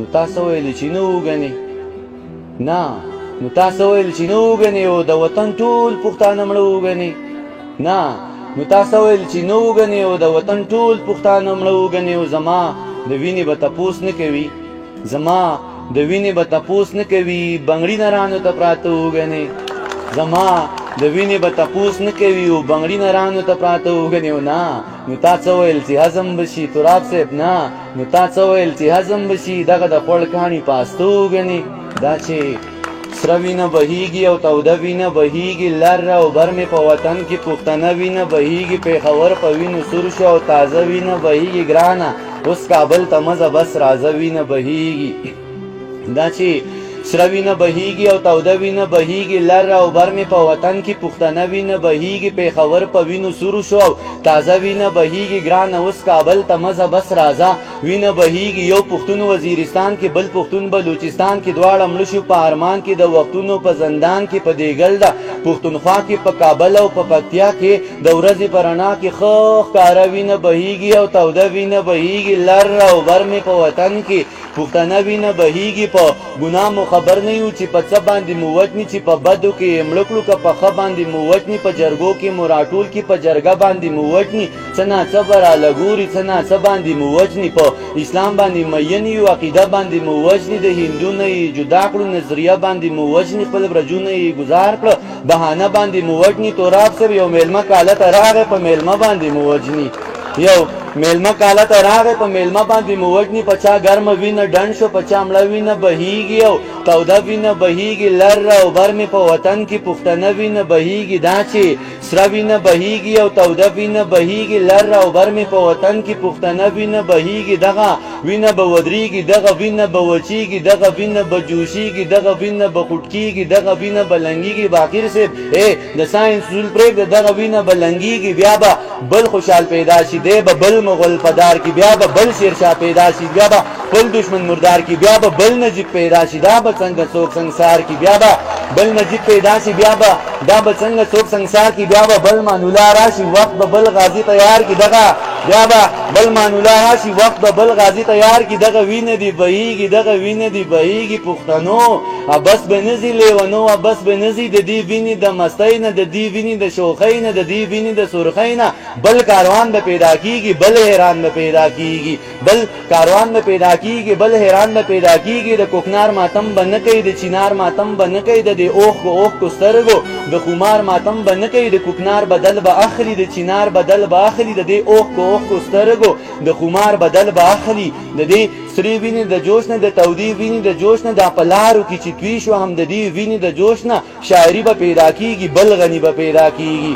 نو تاسو ویل چې نه وګڼئ، نه نو تاسو ویل چې نه وګڼئ او د وطن ټول پښتانه مړه وګڼئ، نه نو تاسو ویل چې نه وګڼئ او د وطن ټول پښتانه مړه وګڼئ او زما د وینې به تپوس نه کوي، زما د وینې به تپوس نه کوي، بنګړي نرانو ته پراته وګڼئ، زما د وینې به تپوس نه کوي او بنګړي نرانو ته پراته وګڼئ. نه نو تا څه ویل چې هضم به شي تراب صاحب، نه نو تا څه ویل چې هضم به شي دغه د خوړ کاڼي پاسته وګڼئ. دا چې سره وینه بهیږي او توده وینه بهیږي، لر او بر مې په وطن کې پښتنه وینه بهیږي، پېښور په وینو سور شو او تازه وینه بهیږي ګرانه، اوس کابل ته مزه بس رازه وینه بهیږي. دا چې سره وینه بهیږي او توده وینه بهیږي، لر او بر مې په وطن کې پښتنه وینه بهیږي، پېښور په وینو سور شو او تازه وینه بهیږي ګرانه، اوس کابل ته مزه بس رازه وینه بهیږي. یو پښتون وزیرستان کې، بل پښتون بلوچستان کې، دواړه مړه شو په ارمان کې، د وختونو په زندان کې، په دیګل د پښتونخوا کې، په کابل او په پکتیا کې د ورځې په رڼا کې ښه ښکاره وینه بهیږي او توده وینه بهیږي، لر او بر مې په وطن کې پښتنه وینه بهیږي. په ګناه مو خبر نه یو چې په څه باندې مو وجني، چې په بدو کې مړه کړو که په ښه باندې مو وجني، په جرګو کې مو راټول کې په جرګه باندې مو وجني، څه ناڅه به رالګوري، څه ناڅه باندې مو وجني، په اسلام باندې مین یو، عقیده باندې مو وجني، د هندو نه یې جدا کړو، نظریه باندې مو وجني، خپل برجونه یې ګزار کړه، بهانه باندې مو وجني. تراب صاحب یو میلمه کاله ته راغی، په میلمه باندې مو وجني، یو میلمه کاله ته راغی، په میلمه باندې مو وجني، په چا ګرمه وینه ډنډ شو، په چا مړه وینه بهیږي او توده وینه بهیږي، لر او بر مې په وطن کې پښتنه وینه بهیږي. دا چې سره وینه بهیږي او توده وینه بهیږي، لر او بر مې په وطن کې پښتنه وینه بهیږي، دغه وینه به ودرېږي، دغه وینه به وچېږي، دغه وینه به جوشېږي، دغه وینه به خوټکېږي، دغه وینه به لنګېږي. باقر صاحب د ساینس اصول پرېږده، دغه وینه به لنګېږي، بیا به بل خوشحال پیدا شي، دی به بل مغل پدار کی، بیا به بل شیرشاه پیدا شي، بیا به بل دشمن مردار کی، بیا به بل نجیب پیدا شي، دا به څنګه څوک سنگسار کی، بیا به بل نجیب پیدا شي، بیا به دا به څنګه څوک سنگسار کی، بیا به بل مانولا راشي، وخت به بل غازی تیار کی، دغه بیا به بل مانولا راشي، وخت به بل غازی تیار کی، دغه وینه دی بهیږي، دغه وینه دی بهیږي. پښتنو بس به نزي لیونو، بس به نزي د دې وینې د مستۍ نه، د دې وینې د شوخۍ نه، د دې وینې د سرخۍ نه بل کاروان به پیدا کیږي، بل حیران به پیدا کیږي، بل کاروان به پیدا کیږي، بل حیران به پیدا کیږي. د کوکنار ماتم به نه کوي، د چینار ماتم به نه کوي، د اوښ کو سترګو د خمار ماتم به نه کوي، د کوکنار بدل به اخلي، د چینار بدل به اخلي، د دې اوښ کو سترګو د خمار بدل به اخلي، د دې سری ویني د جوش نه، د تودې ویني د جوش نه، د پلارو کې چې توی شو هم د دې ویني د جوش نه شاعري به پیدا کیږي، بل غني به پیدا کیږي.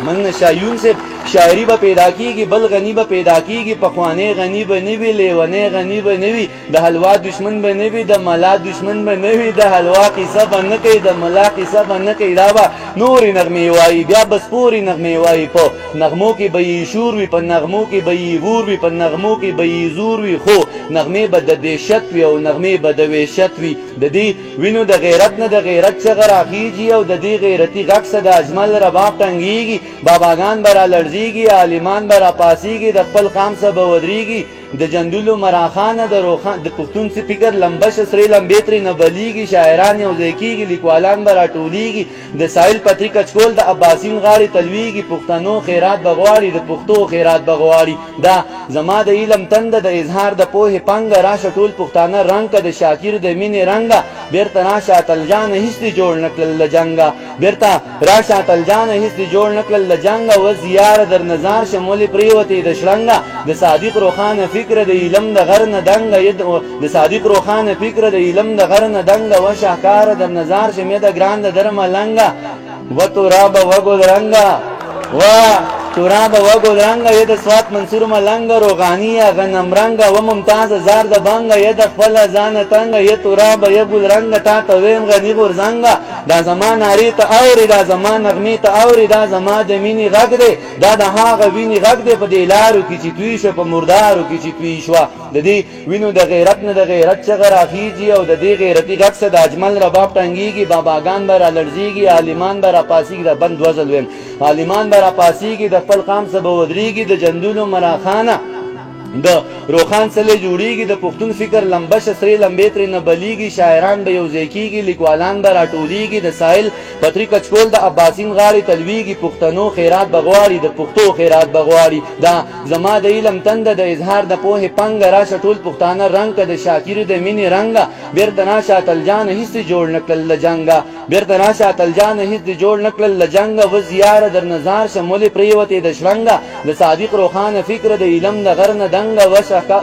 من شایون سے شاعری به پیدا کیږي، بل غنی به پیدا کیږي، پخوانه غنی به نه وی، لیونه غنی به نه وی، د حلوا دشمن به نه وی، د ملا دشمن به نه وی، د حلوا قصه به نه کوي، د ملا قصه به نه کوي، دا به نورې نغمې وایي، بیا به سپورې نغمې وایي، په نغمو کې به یې شور وي، په نغمو کې به یې ور وي، په نغمو کې به یې زور وي، خو نغمې به د دهشت وي او نغمې به د وحشت وي. د دې وینو د غیرت نه د غیرت چغه راخیږي او د دې غیرتي غږ سه د اجمل رباب ټنګېږي، باباګان به رالړزېږي، عالمان به راپاسېږي، د خپل قام څه به ودرېږي، د جندولو مراخانه د پښتون څه فکر لمبشه سرې لمبې ترې نه بلیږي، شاعران یو ځای کېږي، لیکوالان به راټولېږي، د ساحل پتري کچکول د عباسین غاړې تلویږي، پښتنو خیرات به غواړي، د پښتو خیرات به غواړي. دا زما د علم تنده، د اظهار د پوهې پنګه، راشه ټول پښتانه رنګ که د شاکر د مینې رنګه، بیرته راشه اتل جانه هېڅ دې جوړ نه کړل له جنګه، بیرته راشه اتل جانه هېڅ دې جوړ نه کړل له جنګه، و زیاره در نظار شه مولې پرېوتې د شړنګه، د صادق روښانه فکر د علم د غر نه دنګه، د صادق روښانه فکر د علم د غر نه دنګه، و شاهکاره در نظار شه مې د ګران د در ملنګه، و ترابه و ګلرنګه، و ترابه و ګلرنګه، ی د سوات منصور ملنګه، روغانیه غنم رنګه، و ممتاز زار د بنګه، ی د خپل ځان تنګه، ی ترابه ی ګلرنګه، تا ته ویم غنی غورځنګه، دا زما نارې ته اوري، دا زما نغمې ته اوري، دا زما د مینې غږ دی، دا د هغه وینې غږ دی په دې لارو کې چې توی شوه، په مردارو کې چې توی شوه. د دې وینو د غیرت نه د غیرت چغه راخیږي او د دې غیرتي غږ څه د اجمل رباب ټنګېږي، باباګان به رالړزېږي، عالمان به راپاسېږي، د بند وزل ویم، عالمان به راپاسېږي، د خپل قام څه به ودرېږي، د جندونو مراخانه د روخان سلی جوړیږي د پښتون فکر لمبه سرې لمبې ترې نه بلیږي شاعران به یو ځای کیږي لیکوالان به راټولیږي د ساحل پتري کچکول د عباسین غاړې تلویږي پښتنو خیرات بغواړي د پښتو خیرات بغواړي دا زما د علم تنده د اظهار د پوهې پنګه راشه ټول پښتانه رنګ که د شاکر د مینې رنګه بیرته راشه اتلجانه هېڅ دې جوړ نه کړل له جنګه بیرته راشه اتلجانه هېڅ دې جوړ نه کړل له جنګه وز یاره در نظار شه مولې پرېوتې د شرنګه د صادق روښانه فکر د علم د غر نه دنګه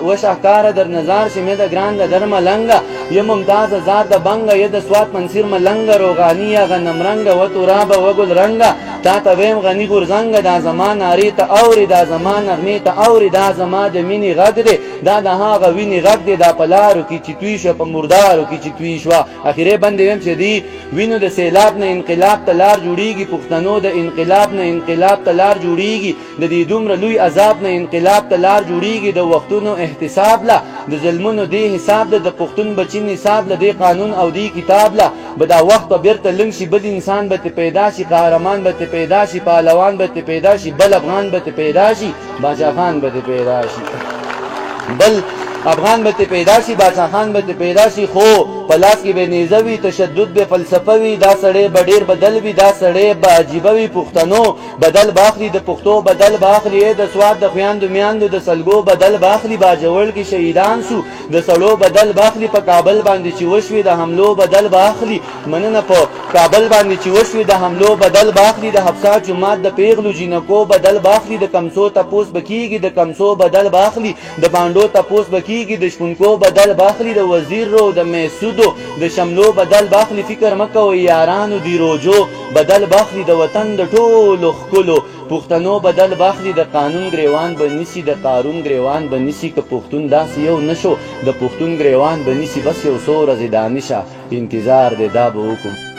و شهکاره در نظار شه مې د ګران د در ملنګه یم ممتاز زار د بنګه ی د سوات منصیر ملنګه روغاني یا غنم رنګه و ترابه و ګل رنګه تا ته ویم غني غورځنګه دا زما نارې ته اورې دا زما نغمې ته اورې دا زما د مینې غږ دی دا د هغه وینې غږ دی دا په لارو کې چې توی شوه په مردارو کې چې توی شوه اخرې بندې ویم چې دی وینو د سیلاب نه انقلاب ته لار جوړیږي پښتنو د انقلاب نه انقلاب ته لار جوړیږي د دې دومره لوی عذاب نه انقلاب ته لار جوړیږي د وختونو احتساب له د ظلمونو دې حساب له د پښتون بچي نصاب له دې قانون او دې کتاب له به دا وخت به بیرته لنګ شي بل انسان به پیدا شي قهرمان به پیدا شي پهلوان به پیدا شي بل افغان به پیدا شي باچا خان به پیدا شي بل افغان به پیدا شي باچا خان به پیدا شي خو پلاس کې به نیزه وي تشدد به فلسفه وي دا سړی به ډېر بدل وي دا سړی به عجیبه وي پښتنو بدل باخلي د پښتو بدل باخلي د سواد د خویندو میاندو د سلګو بدل باخلي باجوړ کې شهیدان شو د سړو بدل باخلي په کابل باندې چې وشوي د حملو بدل باخلي مننه په کابل باندې چې وشوي د حملو بدل باخلي د حفصه جماعت د پیغلو جینکو بدل باخلي د کمسو تپوس بکیږي د کمسو بدل باخلي د باندو تپوس بکیږي د شپونکو بدل باخلي د وزیر رو د میسودو د شملو بدل باخلي فکر مکوئ یارانو دی روجو بدل باخلي د وطن د ټولو ښکلو پښتنو بدل باخلي د قانون ګریوان به نیسي د قارون ګریوان به نیسي که پښتون داسې یو نشو د پښتون ګریوان به نیسي بس یو څو ورځې دا نشه انتظار دی دا به وکړو